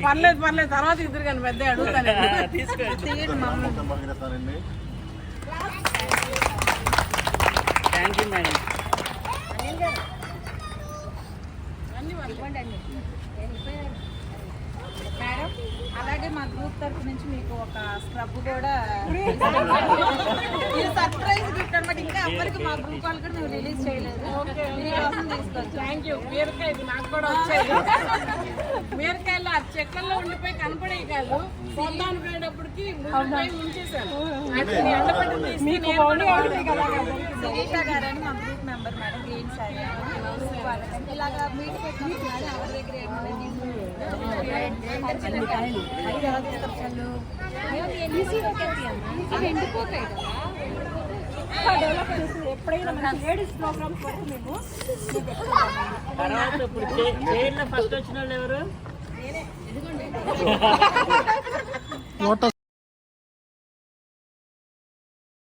పర్లేదు పర్లేదు, తర్వాత ఇద్దరు కానీ పెద్ద అడుగుతాను. Thank you madam. మేడం అలాగే మా గ్రూప్ తరఫు నుంచి మీకు ఒక స్క్రబ్ కూడా ఇది సర్ప్రైజ్ గిఫ్ట్ అనమాట. ఇంకా ఎవరికి మా గ్రూప్ వాళ్ళు కూడా మేము రిలీజ్ చేయలేదు, మీకోసం తీసుకొచ్చి. Thank you. బీరకాయ నాకు కూడా వచ్చేది. బీరకాయలు ఆ చెట్లలో ఉండిపోయి కనపడేవి కాదు, పొందాను పోయేటప్పటికి ముంచేసాను. శిరీష గారు అని మా group member madam, green sorry ఇలాగా మీట్ పెట్టుకుంటున్నారు. ఎవరి దగ్గర ఎప్పుడైనా లేడీస్ ప్రోగ్రామ్స్ వరకు మేము తర్వాత ఇప్పుడు చైర్లో ఫస్ట్ వచ్చిన వాళ్ళు ఎవరు?